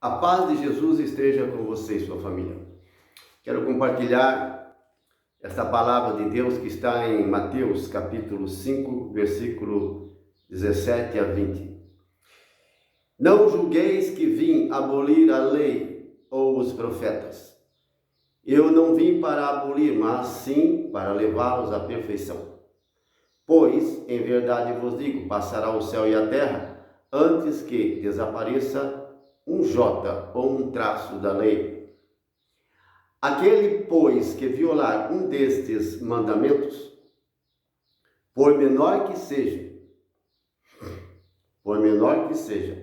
A paz de Jesus esteja com você e sua família. Quero compartilhar esta palavra de Deus que está em Mateus capítulo 5, versículo 17 a 20. Não julgueis que vim abolir a lei ou os profetas. Eu não vim para abolir, mas sim para levá-los à perfeição. Pois, em verdade vos digo, passará o céu e a terra antes que desapareça um jota ou um traço da lei. Aquele, pois, que violar um destes mandamentos, por menor que seja,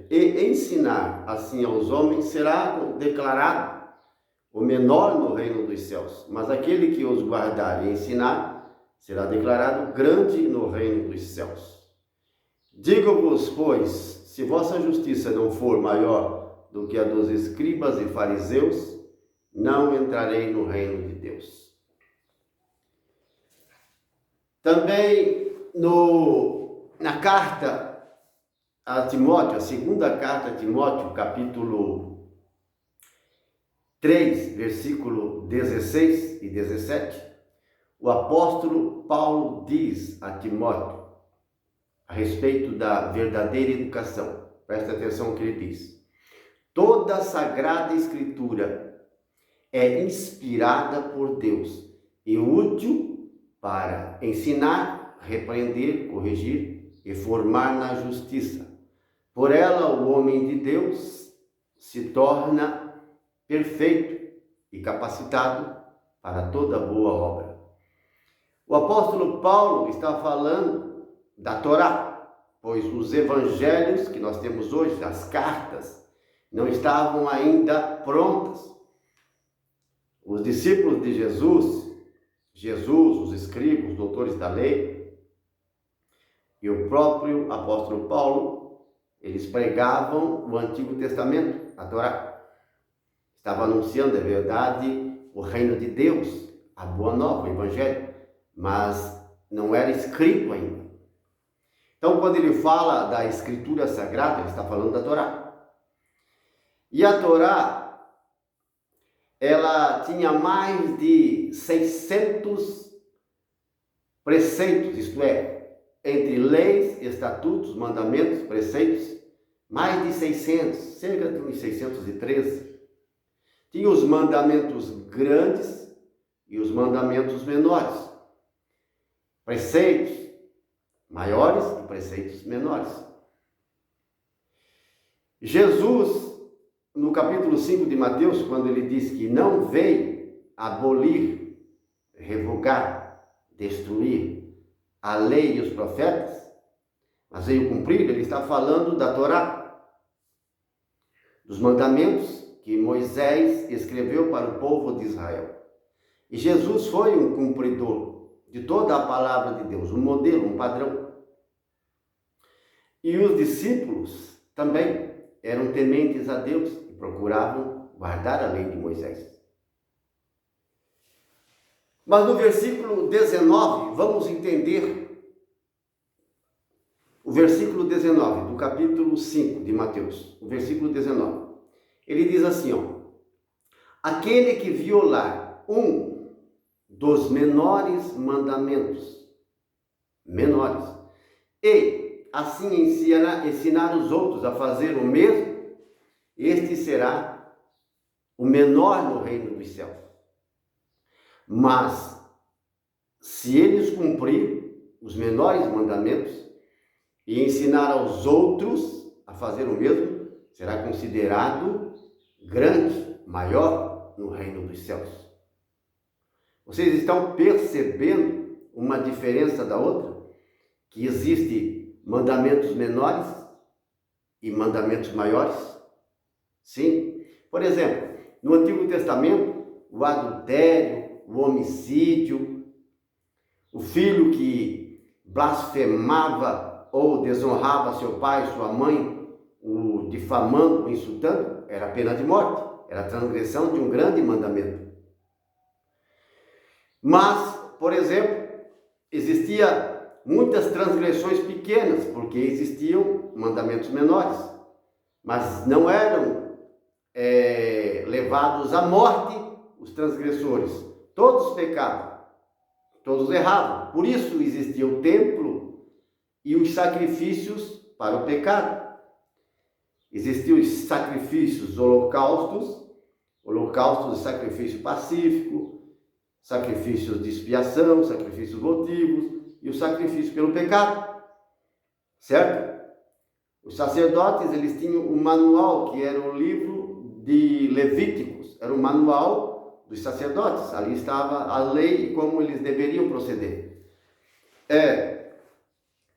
e ensinar assim aos homens, será declarado o menor no reino dos céus. Mas aquele que os guardar e ensinar, será declarado grande no reino dos céus. Digo-vos, pois, se vossa justiça não for maior do que a dos escribas e fariseus, não entrarei no reino de Deus. Também na carta a Timóteo, a segunda carta a Timóteo, capítulo 3, versículo 16 e 17, o apóstolo Paulo diz a Timóteo a respeito da verdadeira educação. Presta atenção no que ele diz. Toda a Sagrada Escritura é inspirada por Deus e útil para ensinar, repreender, corrigir e formar na justiça. Por ela, o homem de Deus se torna perfeito e capacitado para toda boa obra. O apóstolo Paulo está falando da Torá, pois os evangelhos que nós temos hoje, as cartas, não estavam ainda prontas. Os discípulos de Jesus, os escribas, os doutores da lei, e o próprio apóstolo Paulo, eles pregavam o Antigo Testamento, a Torá. Estava anunciando, é verdade, o reino de Deus, a boa nova, o evangelho, mas não era escrito ainda. Então, quando ele fala da Escritura Sagrada, ele está falando da Torá. E a Torá, ela tinha mais de 600 preceitos, isto é, entre leis, estatutos, mandamentos, preceitos, mais de 600, cerca de uns 613. Tinha os mandamentos grandes e os mandamentos menores. Preceitos maiores e preceitos menores. Jesus, no capítulo 5 de Mateus, quando ele diz que não veio abolir, revogar, destruir a lei e os profetas, mas veio cumprir, ele está falando da Torá, dos mandamentos que Moisés escreveu para o povo de Israel. E Jesus foi um cumpridor de toda a palavra de Deus, um modelo, um padrão. E os discípulos também eram tementes a Deus e procuravam guardar a lei de Moisés. Mas no versículo 19, vamos entender o versículo 19 do capítulo 5 de Mateus, o versículo 19. Ele diz assim, aquele que violar um dos menores mandamentos, e assim ensinar os outros a fazer o mesmo, este será o menor no reino dos céus. Mas, se eles cumprirem os menores mandamentos e ensinar aos outros a fazer o mesmo, será considerado grande, maior no reino dos céus. Vocês estão percebendo uma diferença da outra? Que existe mandamentos menores e mandamentos maiores? Sim. Por exemplo, no Antigo Testamento, o adultério, o homicídio, o filho que blasfemava ou desonrava seu pai, sua mãe, o difamando, o insultando, era pena de morte, era transgressão de um grande mandamento. Mas, por exemplo, existia muitas transgressões pequenas, porque existiam mandamentos menores, mas não eram levados à morte os transgressores. Todos pecavam, todos erravam. Por isso existia o templo e os sacrifícios para o pecado. Existiam os sacrifícios holocaustos de sacrifício pacífico, sacrifícios de expiação, sacrifícios votivos e o sacrifício pelo pecado. Certo? Os sacerdotes, eles tinham um manual, que era o livro de Levíticos, era o manual dos sacerdotes. Ali estava a lei e como eles deveriam proceder.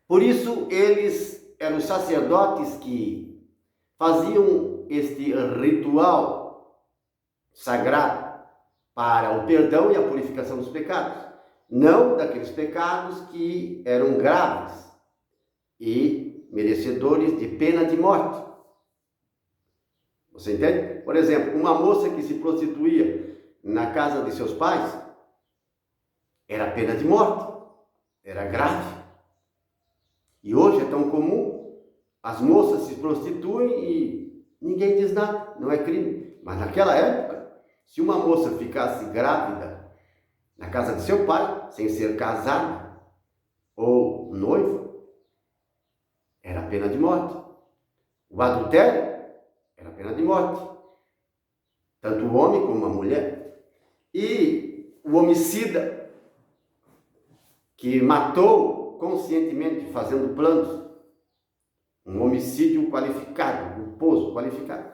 Por isso, eles eram os sacerdotes que faziam este ritual sagrado para o perdão e a purificação dos pecados. Não daqueles pecados que eram graves e merecedores de pena de morte. Você entende? Por exemplo, uma moça que se prostituía na casa de seus pais era pena de morte, era grave. E hoje é tão comum, as moças se prostituem e ninguém diz nada, não é crime. Mas naquela época, se uma moça ficasse grávida na casa de seu pai, sem ser casada ou noiva, era pena de morte. O adultério era pena de morte, tanto o homem como a mulher. E o homicida que matou conscientemente, fazendo planos, um homicídio qualificado, culposo, qualificado.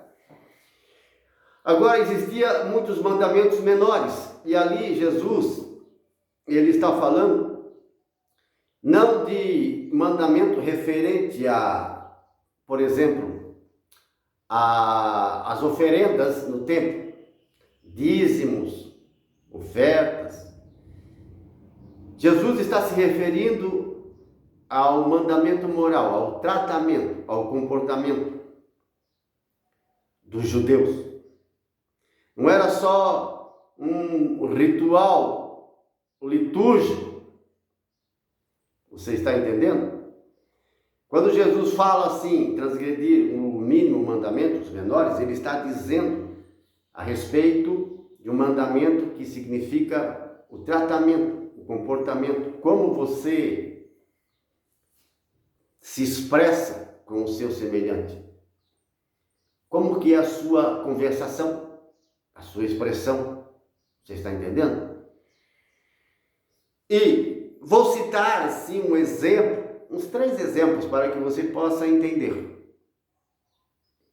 Agora, existia muitos mandamentos menores, e ali Jesus, ele está falando não de mandamento referente a, por exemplo, as oferendas no templo, dízimos, ofertas. Jesus está se referindo ao mandamento moral, ao tratamento, ao comportamento dos judeus. Não era só um ritual litúrgico. Você está entendendo? Quando Jesus fala assim, transgredir o mínimo mandamento, os menores, ele está dizendo a respeito de um mandamento que significa o tratamento, o comportamento, como você se expressa com o seu semelhante. Como que é a sua conversação, a sua expressão. Você está entendendo? E vou citar assim um exemplo, uns 3 exemplos para que você possa entender.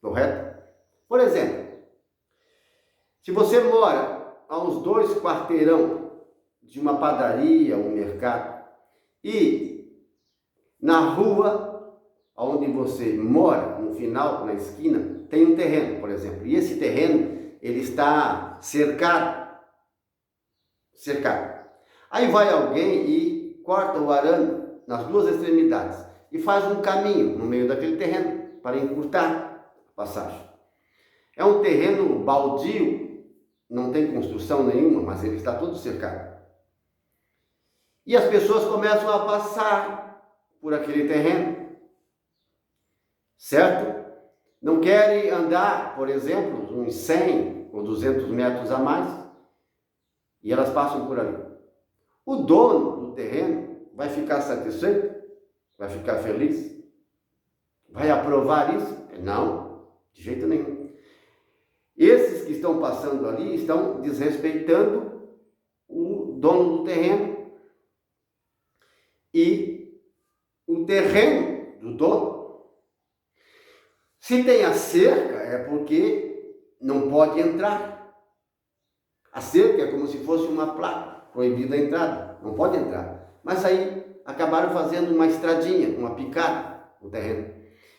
Correto? Por exemplo, se você mora a uns 2 quarteirão de uma padaria, um mercado, e na rua onde você mora, no final, na esquina, tem um terreno, por exemplo. E esse terreno, ele está cercado. Aí vai alguém e corta o arame nas 2 extremidades e faz um caminho no meio daquele terreno para encurtar a passagem. É um terreno baldio, não tem construção nenhuma, mas ele está todo cercado. E as pessoas começam a passar por aquele terreno, certo? Não querem andar, por exemplo, uns 100 ou 200 metros a mais, e elas passam por ali. O dono do terreno vai ficar satisfeito? Vai ficar feliz? Vai aprovar isso? Não, de jeito nenhum. Esses que estão passando ali estão desrespeitando o dono do terreno e o terreno do dono. Se tem a cerca, é porque não pode entrar. A cerca é como se fosse uma placa, proibida a entrada, não pode entrar. Mas aí acabaram fazendo uma estradinha, uma picada no terreno.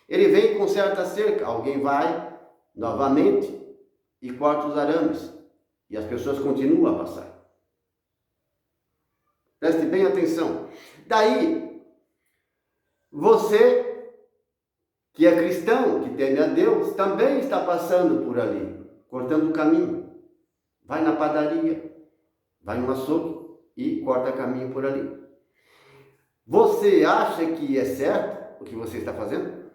Ele vem e conserta a cerca, alguém vai novamente e corta os arames, e as pessoas continuam a passar. Preste bem atenção. Daí, você, que é cristão, que teme a Deus, também está passando por ali, cortando o caminho. Vai na padaria, vai no açougue e corta caminho por ali. Você acha que é certo o que você está fazendo?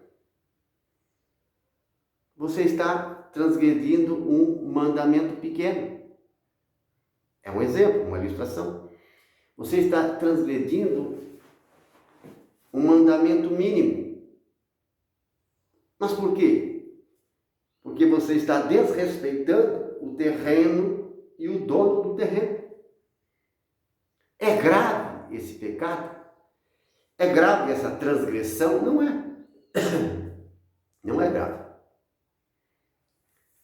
Você está transgredindo um mandamento pequeno. É um exemplo, uma ilustração. Você está transgredindo um mandamento mínimo. Mas por quê? Porque você está desrespeitando o terreno e o dono do terreno. É grave esse pecado? É grave essa transgressão? Não é. Não é grave.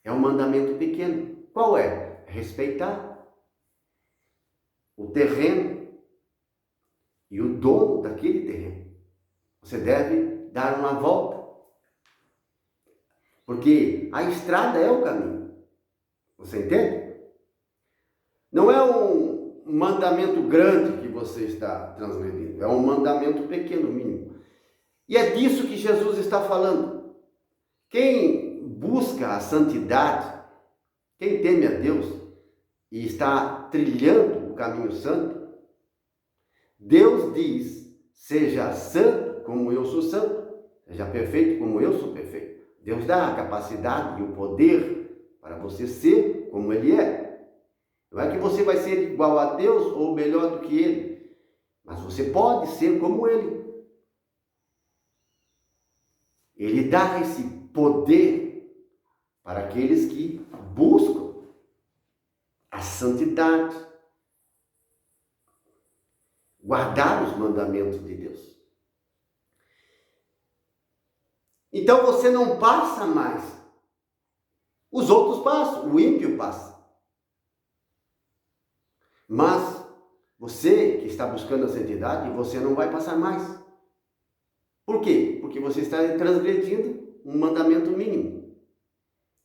É um mandamento pequeno. Qual é? Respeitar o terreno e o dono daquele terreno. Você deve dar uma volta. Porque a estrada é o caminho. Você entende? Não é um mandamento grande que você está transgredindo. É um mandamento pequeno, mínimo. E é disso que Jesus está falando. Quem busca a santidade, quem teme a Deus e está trilhando o caminho santo, Deus diz: seja santo como eu sou santo, seja perfeito como eu sou perfeito. Deus dá a capacidade e o poder para você ser como Ele é. Não é que você vai ser igual a Deus ou melhor do que Ele, mas você pode ser como Ele. Ele dá esse poder para aqueles que buscam a santidade, guardar os mandamentos de Deus. Então você não passa mais. Os outros passam, o ímpio passa. Mas você que está buscando a santidade, você não vai passar mais. Por quê? Porque você está transgredindo um mandamento mínimo.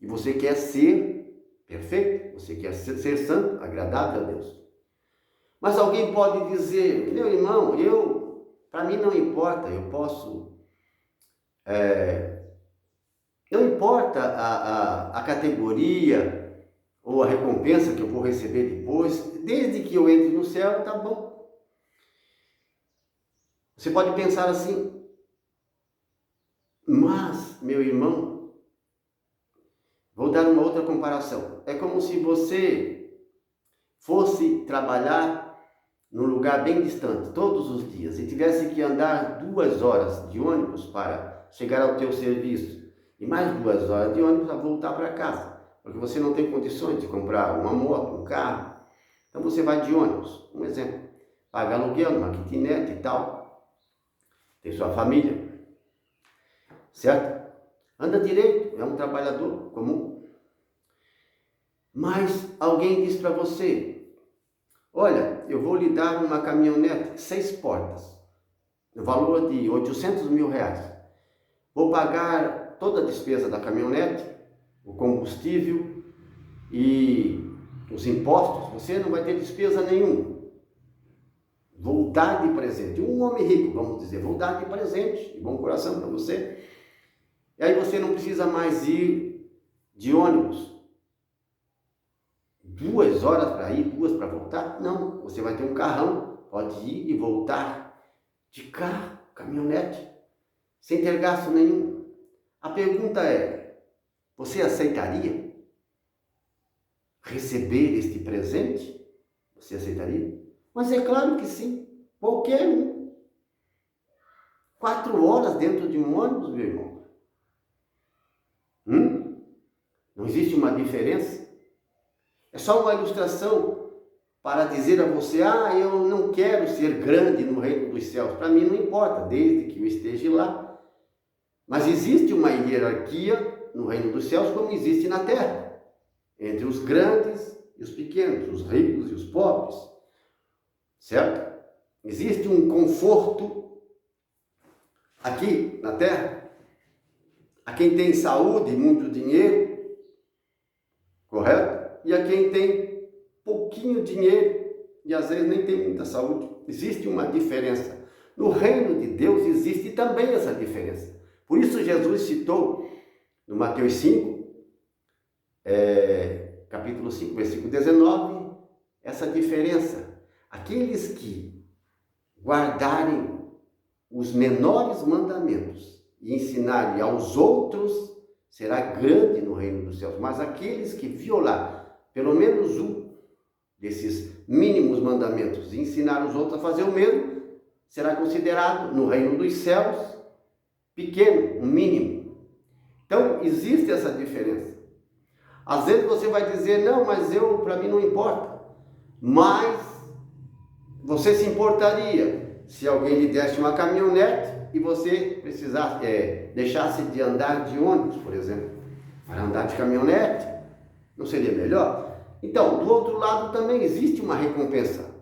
E você quer ser perfeito, você quer ser santo, agradável a Deus. Mas alguém pode dizer: meu irmão, para mim não importa, eu posso... não importa a categoria ou a recompensa que eu vou receber depois, desde que eu entre no céu, tá bom. Você pode pensar assim: mas, meu irmão, vou dar uma outra comparação. É como se você fosse trabalhar num lugar bem distante, todos os dias, e tivesse que andar 2 horas de ônibus para chegar ao teu serviço, e mais 2 horas de ônibus para voltar para casa, porque você não tem condições de comprar uma moto, um carro. Então você vai de ônibus, um exemplo, paga aluguel numa kitnet e tal, tem sua família, certo? Anda direito, é um trabalhador comum. Mas alguém diz para você: olha, eu vou lhe dar uma caminhonete 6 portas, no valor de 800 mil reais. Vou pagar toda a despesa da caminhonete, o combustível e os impostos. Você não vai ter despesa nenhuma. Vou dar de presente. Um homem rico, vamos dizer, vou dar de presente, de bom coração para você. E aí você não precisa mais ir de ônibus. 2 horas para ir, 2 para voltar? Não, você vai ter um carrão, pode ir e voltar de carro, caminhonete, sem ter gasto nenhum. A pergunta é: você aceitaria receber este presente? Você aceitaria? Mas é claro que sim, qualquer um. 4 horas dentro de um ônibus, meu irmão. Não existe uma diferença? É só uma ilustração para dizer a você: eu não quero ser grande no reino dos céus. Para mim não importa, desde que eu esteja lá. Mas existe uma hierarquia no reino dos céus, como existe na terra, entre os grandes e os pequenos, os ricos e os pobres, certo? Existe um conforto aqui na terra, a quem tem saúde e muito dinheiro, correto? E a quem tem pouquinho dinheiro e às vezes nem tem muita saúde. Existe uma diferença. No reino de Deus existe também essa diferença. Por isso Jesus citou no Mateus 5, capítulo 5, versículo 19, essa diferença. Aqueles que guardarem os menores mandamentos e ensinarem aos outros será grande no reino dos céus. Mas aqueles que violar pelo menos um desses mínimos mandamentos e ensinar os outros a fazer o mesmo, será considerado no reino dos céus pequeno, um mínimo. Então, existe essa diferença. Às vezes você vai dizer, não, mas para mim não importa. Mas você se importaria se alguém lhe desse uma caminhonete e você precisasse, deixasse de andar de ônibus, por exemplo, para andar de caminhonete? Não seria melhor? Então, do outro lado também existe uma recompensa.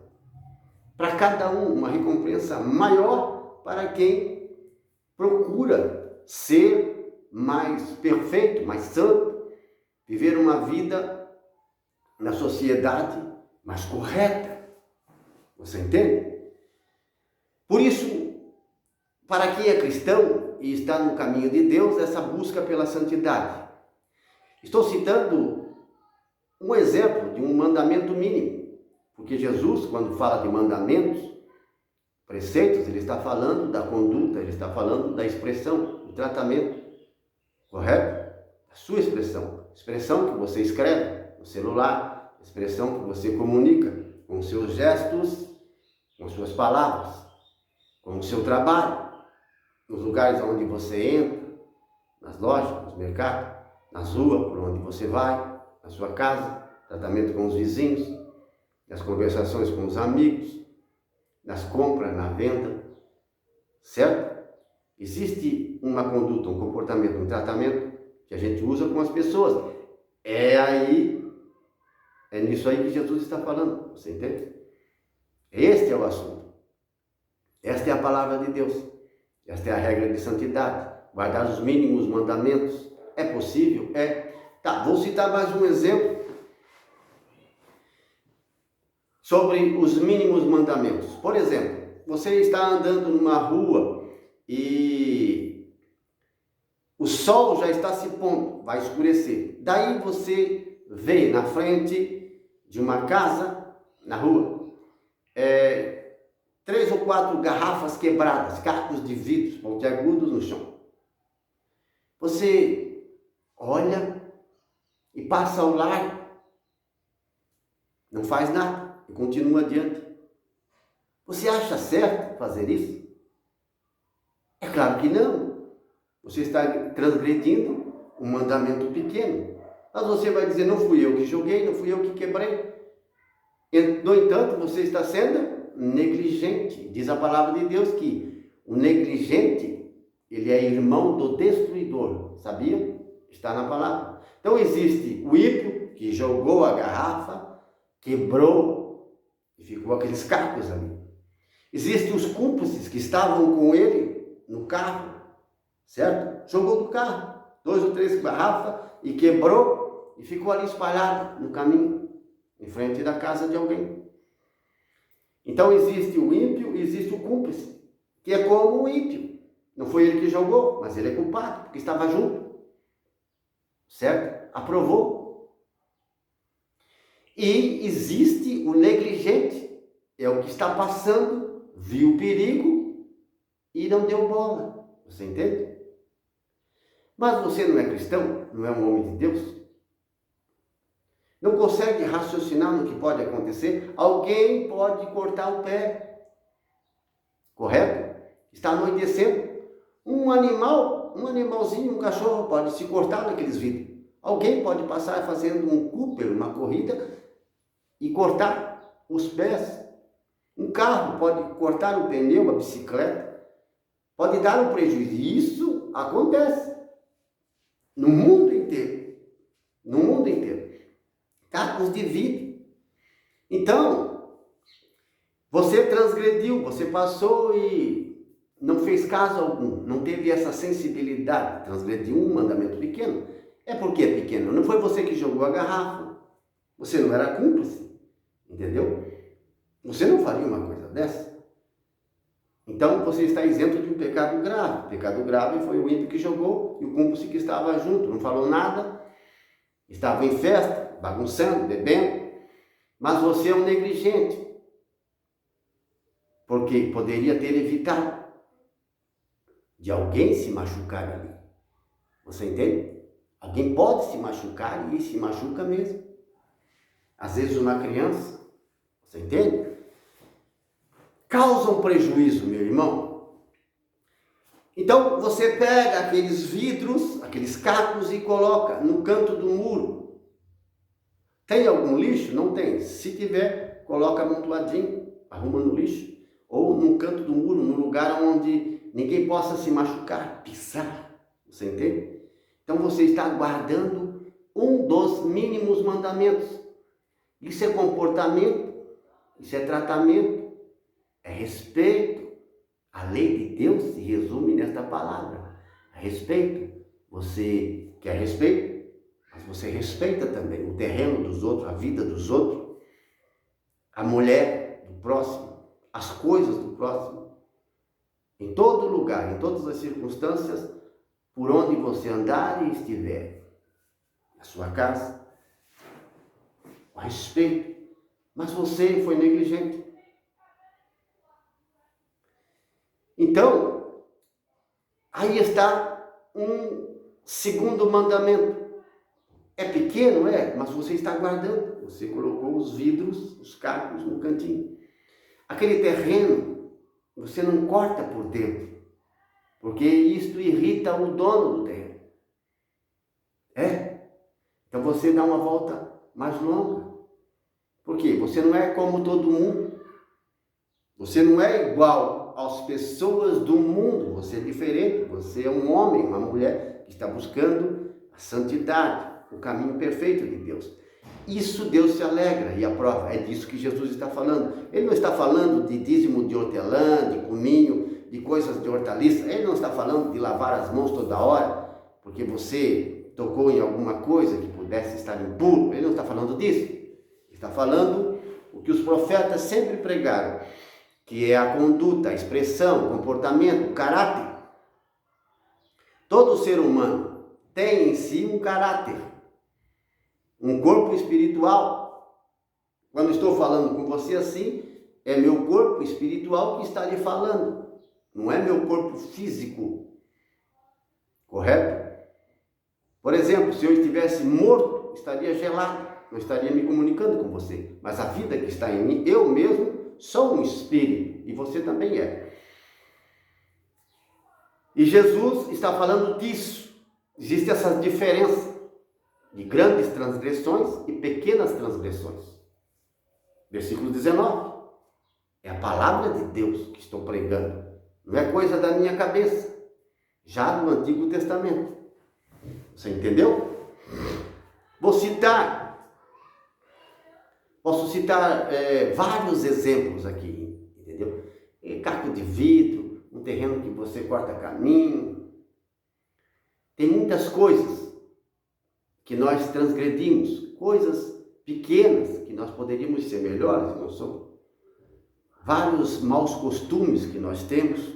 Para cada um, uma recompensa maior para quem procura ser mais perfeito, mais santo, viver uma vida na sociedade mais correta. Você entende? Por isso, para quem é cristão e está no caminho de Deus, essa busca pela santidade. Estou citando um exemplo de um mandamento mínimo, porque Jesus, quando fala de mandamentos, preceitos, ele está falando da conduta, ele está falando da expressão, do tratamento, correto? A sua expressão que você escreve no celular, expressão que você comunica com os seus gestos, com as suas palavras, com o seu trabalho, nos lugares onde você entra, nas lojas, nos mercados, nas ruas, por onde você vai, na sua casa, tratamento com os vizinhos, nas conversações com os amigos, nas compras, na venda, certo? Existe uma conduta, um comportamento, um tratamento que a gente usa com as pessoas. É nisso aí que Jesus está falando, você entende? Este é o assunto. Esta é a palavra de Deus. Esta é a regra de santidade. Guardar os mínimos mandamentos. É possível? É. Tá, vou citar mais um exemplo sobre os mínimos mandamentos. Por exemplo, você está andando numa rua e o sol já está se pondo, vai escurecer. Daí você vê na frente de uma casa, na rua, 3 ou 4 garrafas quebradas, cacos de vidros pontiagudos no chão. Você olha e passa ao largo, não faz nada e continua adiante. Você acha certo fazer isso? É claro que não. Você está transgredindo um mandamento pequeno. Mas você vai dizer, não fui eu que joguei, não fui eu que quebrei. No entanto, você está sendo negligente. Diz a palavra de Deus que o negligente, ele é irmão do destruidor. Sabia? Está na palavra. Então existe o ímpio que jogou a garrafa, quebrou e ficou aqueles cacos ali. Existem os cúmplices que estavam com ele no carro, certo? Jogou do carro, 2 ou 3 garrafas e quebrou e ficou ali espalhado no caminho, em frente da casa de alguém. Então existe o ímpio e existe o cúmplice, que é como o ímpio. Não foi ele que jogou, mas ele é culpado, porque estava junto, certo? Aprovou. E existe o negligente, é o que está passando, viu o perigo e não deu bola. Você entende? Mas você não é cristão, não é um homem de Deus, não consegue raciocinar no que pode acontecer. Alguém pode cortar o pé, correto? Está anoitecendo. Um animalzinho, um cachorro pode se cortar naqueles vidros. Alguém pode passar fazendo um Cooper, uma corrida, e cortar os pés. Um carro pode cortar o pneu, a bicicleta, pode dar um prejuízo. Isso acontece no mundo inteiro. No mundo inteiro. Cacos de vidro. Então, você transgrediu, você passou e não fez caso algum, não teve essa sensibilidade, transgrediu um mandamento pequeno. É porque é pequeno, não foi você que jogou a garrafa, você não era cúmplice, entendeu? Você não faria uma coisa dessa. Então você está isento de um pecado grave. O pecado grave foi o ímpio que jogou e o cúmplice que estava junto, não falou nada, estava em festa, bagunçando, bebendo, mas você é um negligente, porque poderia ter evitado de alguém se machucar ali. Você entende? Alguém pode se machucar e se machuca mesmo. Às vezes uma criança, você entende? Causa um prejuízo, meu irmão. Então você pega aqueles vidros, aqueles cacos e coloca no canto do muro. Tem algum lixo? Não tem. Se tiver, coloca amontoadinho, arruma no lixo. Ou no canto do muro, num lugar onde ninguém possa se machucar, pisar. Você entende? Então você está guardando um dos mínimos mandamentos. Isso é comportamento, isso é tratamento, é respeito. A lei de Deus se resume nesta palavra. Respeito. Você quer respeito, mas você respeita também o terreno dos outros, a vida dos outros, a mulher do próximo, as coisas do próximo. Em todo lugar, em todas as circunstâncias, por onde você andar e estiver, na sua casa, com respeito, mas você foi negligente. Então, aí está um segundo mandamento. É pequeno, mas você está guardando. Você colocou os vidros, os cacos no cantinho. Aquele terreno, você não corta por dentro, porque isto irrita o dono do terreno. Então você dá uma volta mais longa. Por quê? Você não é como todo mundo. Você não é igual às pessoas do mundo. Você é diferente. Você é um homem, uma mulher que está buscando a santidade, o caminho perfeito de Deus. Isso Deus se alegra e aprova. É disso que Jesus está falando. Ele não está falando de dízimo de hortelã, de cominho, de coisas de hortaliça. Ele não está falando de lavar as mãos toda hora, porque você tocou em alguma coisa que pudesse estar impuro. Ele não está falando disso. Ele está falando o que os profetas sempre pregaram, que é a conduta, a expressão, o comportamento, o caráter. Todo ser humano tem em si um caráter, um corpo espiritual. Quando estou falando com você assim, é meu corpo espiritual que está lhe falando, não é meu corpo físico, correto? Por exemplo, se eu estivesse morto, estaria gelado, não estaria me comunicando com você. Mas a vida que está em mim, eu mesmo sou um espírito, e você também é. E Jesus está falando disso. Existe essa diferença de grandes transgressões e pequenas transgressões. Versículo 19. É a palavra de Deus que estou pregando. Não é coisa da minha cabeça. Já no Antigo Testamento. Você entendeu? Posso citar vários exemplos aqui, entendeu? Caco de vidro, um terreno que você corta caminho. Tem muitas coisas que nós transgredimos, coisas pequenas que nós poderíamos ser melhores, não somos. Vários maus costumes que nós temos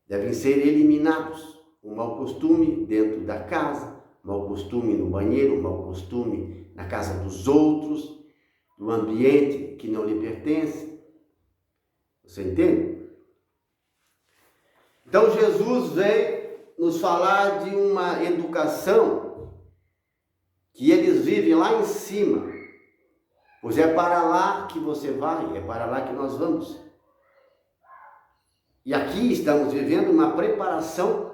devem ser eliminados. Um mau costume dentro da casa, mau costume no banheiro, mau costume na casa dos outros, no ambiente que não lhe pertence. Você entende? Então Jesus veio nos falar de uma educação que eles vivem lá em cima, pois é para lá que você vai, é para lá que nós vamos. E aqui estamos vivendo uma preparação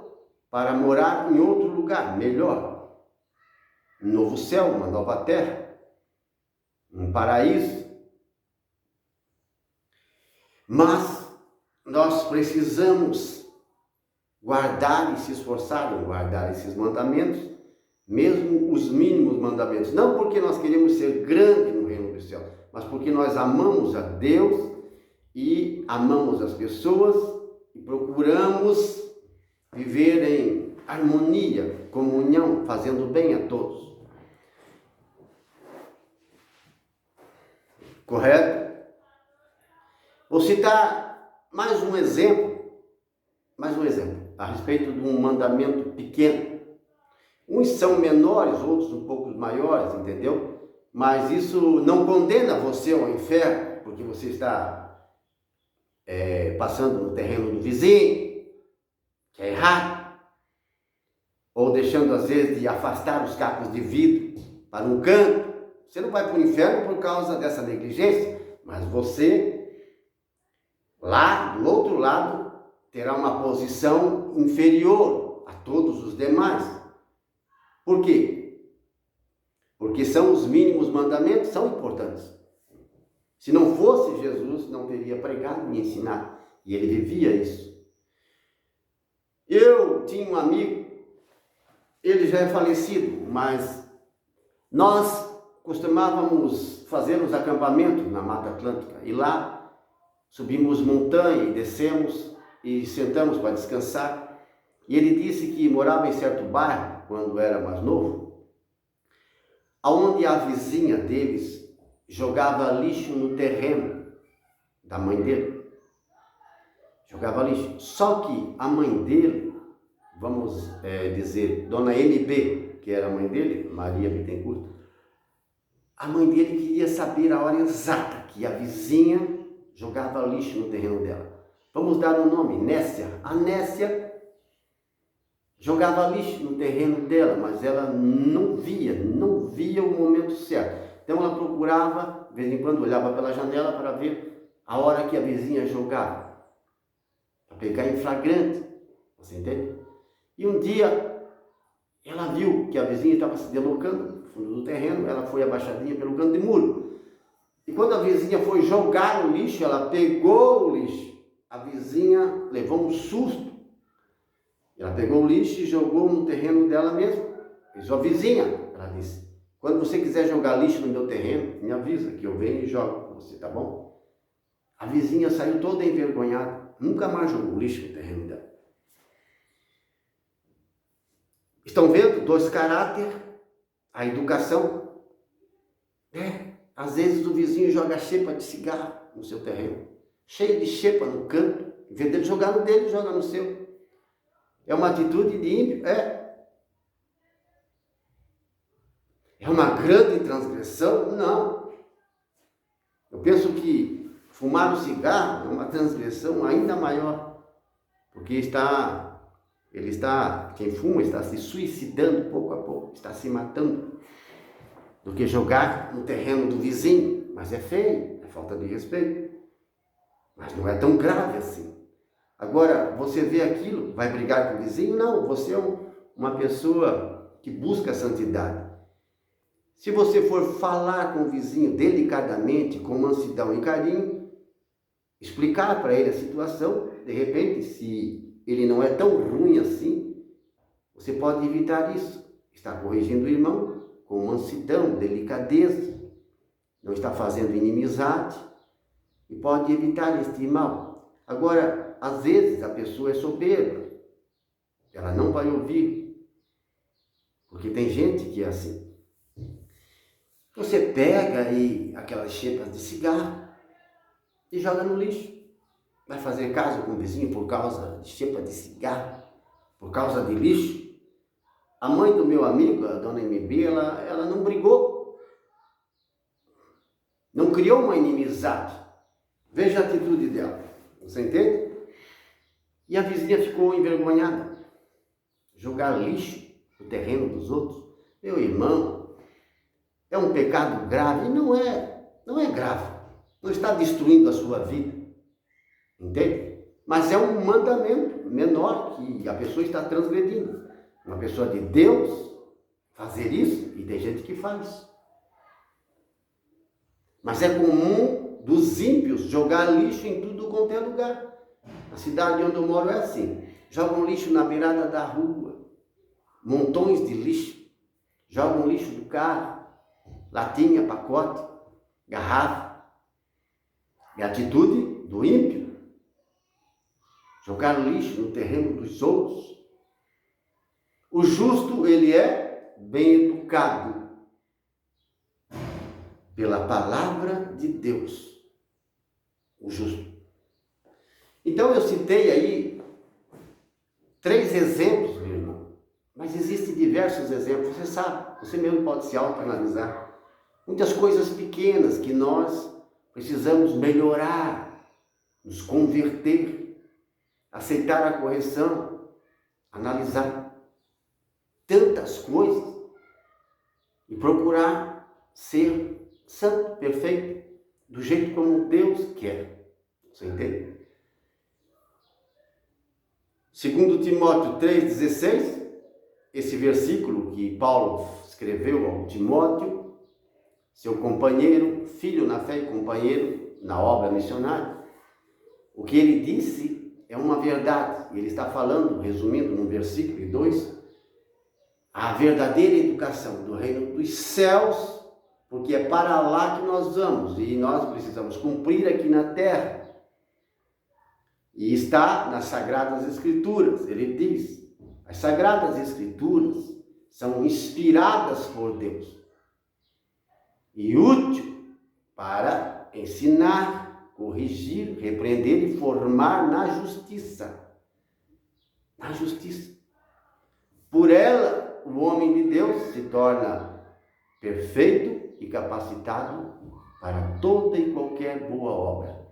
para morar em outro lugar, melhor. Um novo céu, uma nova terra, um paraíso. Mas nós precisamos guardar e se esforçar em guardar esses mandamentos, mesmo os mínimos mandamentos. Não porque nós queremos ser grandes no reino dos céus, mas porque nós amamos a Deus e amamos as pessoas e procuramos viver em harmonia, comunhão, fazendo bem a todos. Correto? Vou citar mais um exemplo a respeito de um mandamento pequeno. Uns são menores, outros um pouco maiores, entendeu? Mas isso não condena você ao inferno, porque você está passando no terreno do vizinho, que é errado. ou deixando às vezes de afastar os cacos de vidro para um canto. Você não vai para o inferno por causa dessa negligência, mas você, lá do outro lado, terá uma posição inferior a todos os demais. Por quê? Porque são os mínimos mandamentos, são importantes. Se não fosse Jesus, não teria pregado e ensinado. E ele vivia isso. Eu tinha um amigo, ele já é falecido, mas nós costumávamos fazer os acampamentos na Mata Atlântica. E lá subimos montanha e descemos e sentamos para descansar. E ele disse que morava em certo bairro, quando era mais novo, onde a vizinha deles jogava lixo no terreno da mãe dele. Jogava lixo. Só que a mãe dele, vamos dizer, Dona MB, que era a mãe dele, Maria Bittencourt, a mãe dele queria saber a hora exata que a vizinha jogava lixo no terreno dela. Vamos dar um nome, Nécia. A Nécia jogava lixo no terreno dela, mas ela não via o momento certo. Então ela procurava, de vez em quando olhava pela janela para ver a hora que a vizinha jogava, para pegar em flagrante, você entende? E um dia ela viu que a vizinha estava se deslocando no fundo do terreno, ela foi abaixadinha pelo canto de muro. E quando a vizinha foi jogar o lixo, ela pegou o lixo. A vizinha levou um susto. Ela pegou o lixo e jogou no terreno dela mesma. Diz: ó, vizinha, ela disse, quando você quiser jogar lixo no meu terreno, me avisa que eu venho e jogo com você, tá bom? A vizinha saiu toda envergonhada, nunca mais jogou lixo no terreno dela. Estão vendo? Dois caráter, a educação. Às vezes o vizinho joga xepa de cigarro no seu terreno, cheio de xepa no canto, em vez dele jogar no dele, joga no seu. É uma atitude de ímpio? É uma grande transgressão? Não. Eu penso que fumar o cigarro é uma transgressão ainda maior, porque quem fuma está se suicidando pouco a pouco, está se matando, do que jogar no terreno do vizinho. Mas é feio, é falta de respeito. Mas não é tão grave assim. Agora, você vê aquilo, vai brigar com o vizinho? Não, você é uma pessoa que busca a santidade. Se você for falar com o vizinho delicadamente, com mansidão e carinho, explicar para ele a situação, de repente, se ele não é tão ruim assim, você pode evitar isso. Está corrigindo o irmão com mansidão, delicadeza, não está fazendo inimizade e pode evitar este mal. Agora, às vezes a pessoa é soberba, ela não vai ouvir, porque tem gente que é assim. Você pega aí aquelas xepas de cigarro e joga no lixo. Vai fazer caso com o vizinho por causa de xepa de cigarro, por causa de lixo? A mãe do meu amigo, a Dona MB, ela não brigou, não criou uma inimizade. Veja a atitude dela, você entende? E a vizinha ficou envergonhada. Jogar lixo no terreno dos outros, meu irmão, é um pecado grave. Não é grave, não está destruindo a sua vida, entende? Mas é um mandamento menor que a pessoa está transgredindo. Uma pessoa de Deus fazer isso, e tem gente que faz. Mas é comum dos ímpios jogar lixo em tudo quanto é lugar. A cidade onde eu moro é assim. Jogam lixo na beirada da rua, montões de lixo. Jogam lixo do carro, latinha, pacote, garrafa. É a atitude do ímpio. Jogar lixo no terreno dos outros. O justo, ele é bem educado pela palavra de Deus. O justo. Então eu citei aí 3 exemplos, meu irmão. Mas existem diversos exemplos. Você sabe, você mesmo pode se autoanalisar. Muitas coisas pequenas que nós precisamos melhorar, nos converter, aceitar a correção, analisar. coisas e procurar ser santo, perfeito, do jeito como Deus quer. Você entende? 2 Timóteo 3,16, esse versículo que Paulo escreveu ao Timóteo, seu companheiro, filho na fé e companheiro na obra missionária, o que ele disse é uma verdade. Ele está falando, resumindo no versículo 2, a verdadeira educação do reino dos céus, porque é para lá que nós vamos e nós precisamos cumprir aqui na terra. E está nas Sagradas Escrituras. Ele diz, as Sagradas Escrituras são inspiradas por Deus e útil para ensinar, corrigir, repreender e formar na justiça. Na justiça. Por ela, o homem de Deus se torna perfeito e capacitado para toda e qualquer boa obra.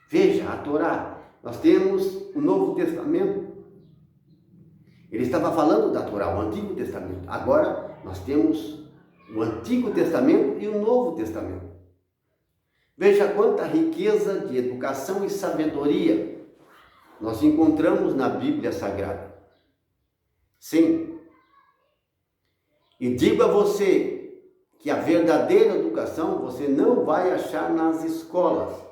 Veja, a Torá. Nós temos o Novo Testamento. Ele estava falando da Torá, o Antigo Testamento. Agora nós temos o Antigo Testamento e o Novo Testamento. Veja quanta riqueza de educação e sabedoria nós encontramos na Bíblia Sagrada. Sim. E digo a você que a verdadeira educação você não vai achar nas escolas.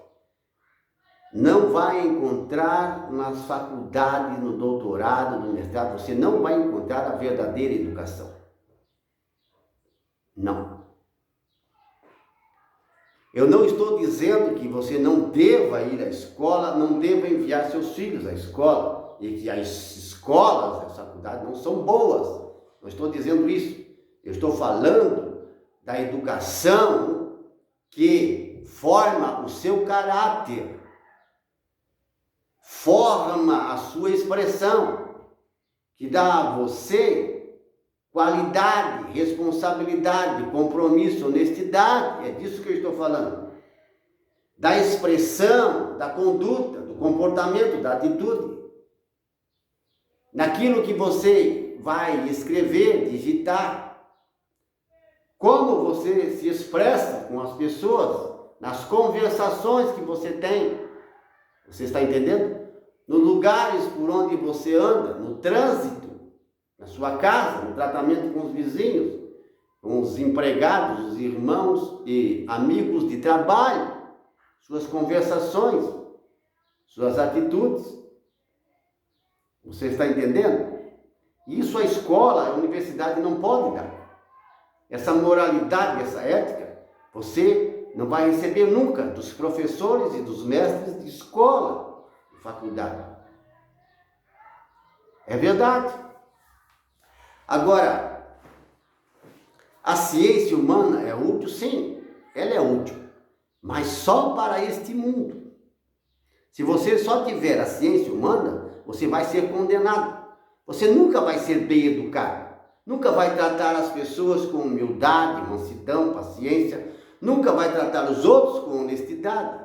Não vai encontrar nas faculdades, no doutorado, no mestrado, você não vai encontrar a verdadeira educação. Não. Eu não estou dizendo que você não deva ir à escola, não deva enviar seus filhos à escola, e que as escolas, as faculdades não são boas. Não estou dizendo isso. Eu estou falando da educação que forma o seu caráter, forma a sua expressão, que dá a você qualidade, responsabilidade, compromisso, honestidade. É disso que eu estou falando. Da expressão, da conduta, do comportamento, da atitude. Naquilo que você vai escrever, digitar. Como você se expressa com as pessoas, nas conversações que você tem. Você está entendendo? Nos lugares por onde você anda, no trânsito, na sua casa, no tratamento com os vizinhos, com os empregados, os irmãos e amigos de trabalho, suas conversações, suas atitudes. Você está entendendo? Isso a escola, a universidade não pode dar. Essa moralidade, essa ética, você não vai receber nunca dos professores e dos mestres de escola, de faculdade. É verdade. Agora, a ciência humana é útil? Sim, ela é útil, mas só para este mundo. Se você só tiver a ciência humana, você vai ser condenado. Você nunca vai ser bem educado, nunca vai tratar as pessoas com humildade, mansidão, paciência, nunca vai tratar os outros com honestidade.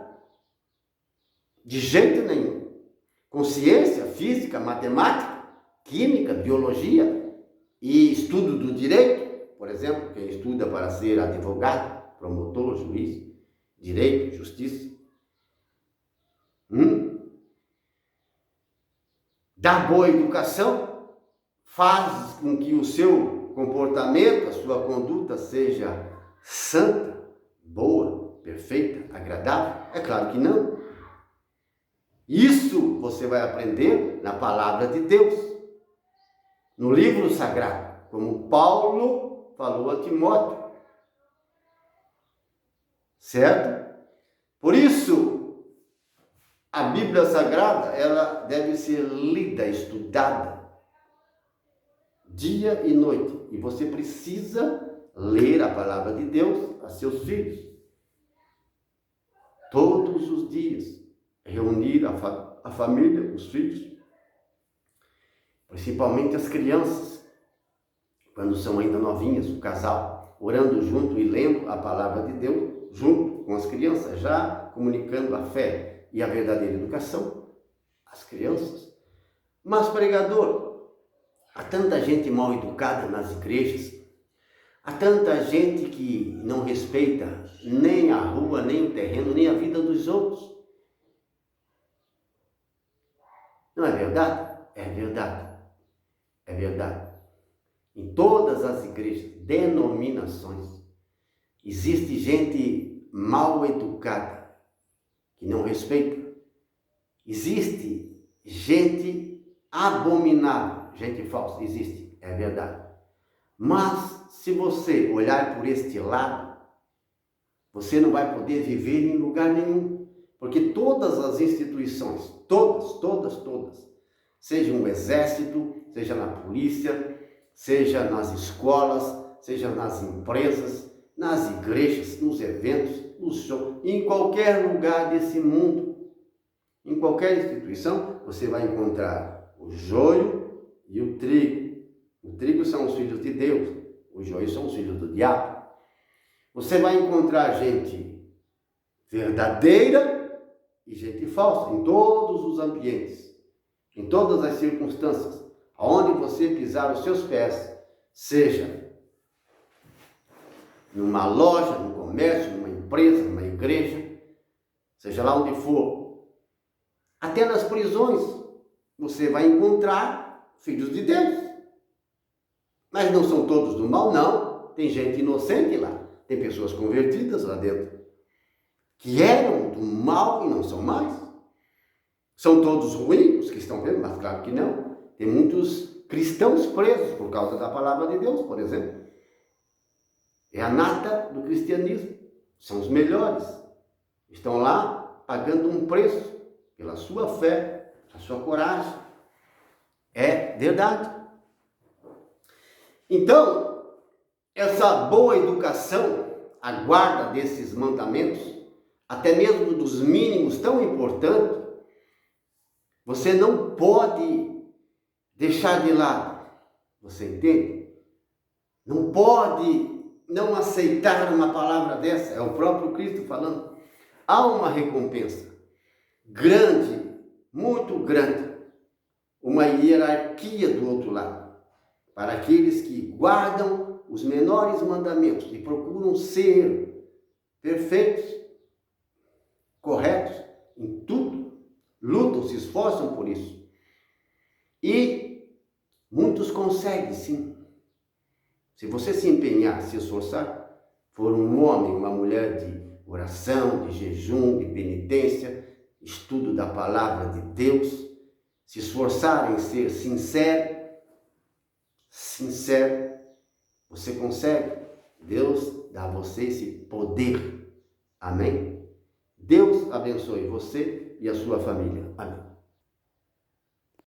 De jeito nenhum. Com ciência, física, matemática, química, biologia e estudo do direito, por exemplo, quem estuda para ser advogado, promotor, juiz, direito, justiça. Dar boa educação faz com que o seu comportamento, a sua conduta seja santa, boa, perfeita, agradável? É claro que não. Isso você vai aprender na palavra de Deus, no livro sagrado, como Paulo falou a Timóteo. Certo? Por isso, a Bíblia Sagrada, ela deve ser lida, estudada, dia e noite. E você precisa ler a palavra de Deus a seus filhos. Todos os dias. Reunir a família, os filhos. Principalmente as crianças. Quando são ainda novinhas, o casal. Orando junto e lendo a palavra de Deus junto com as crianças. Já comunicando a fé e a verdadeira educação às crianças. Mas, pregador, Há tanta gente mal educada nas igrejas, há tanta gente que não respeita nem a rua, nem o terreno, nem a vida dos outros. Não é verdade? É verdade. É verdade. Em todas as igrejas, denominações, existe gente mal educada, que não respeita. Existe gente abominável, gente falsa, existe, é verdade. Mas, se você olhar por este lado, você não vai poder viver em lugar nenhum. Porque todas as instituições, todas, seja um exército, seja na polícia, seja nas escolas, seja nas empresas, nas igrejas, nos eventos, nos shows, em qualquer lugar desse mundo, em qualquer instituição, você vai encontrar o joio e o trigo. O trigo são os filhos de Deus, os joios são os filhos do diabo. Você vai encontrar gente verdadeira e gente falsa em todos os ambientes, em todas as circunstâncias, aonde você pisar os seus pés, seja numa loja, num comércio, numa empresa, numa igreja, seja lá onde for, até nas prisões, você vai encontrar filhos de Deus. Mas não são todos do mal, não. Tem gente inocente lá, tem pessoas convertidas lá dentro, que eram do mal e não são mais. São todos ruins os que estão vendo, mas claro que não. Tem muitos cristãos presos por causa da palavra de Deus, por exemplo. É a nata do cristianismo. São os melhores. Estão lá pagando um preço pela sua fé, a sua coragem. É verdade. Então, essa boa educação, a guarda desses mandamentos, até mesmo dos mínimos tão importantes, você não pode deixar de lado. Você entende? Não pode não aceitar uma palavra dessa. É o próprio Cristo falando. Há uma recompensa grande, muito grande, uma hierarquia do outro lado, para aqueles que guardam os menores mandamentos e procuram ser perfeitos, corretos em tudo, lutam, se esforçam por isso. E muitos conseguem, sim. Se você se empenhar, se esforçar, for um homem, uma mulher de oração, de jejum, de penitência, estudo da palavra de Deus, se esforçar em ser sincero, você consegue. Deus dá a você esse poder. Amém? Deus abençoe você e a sua família. Amém.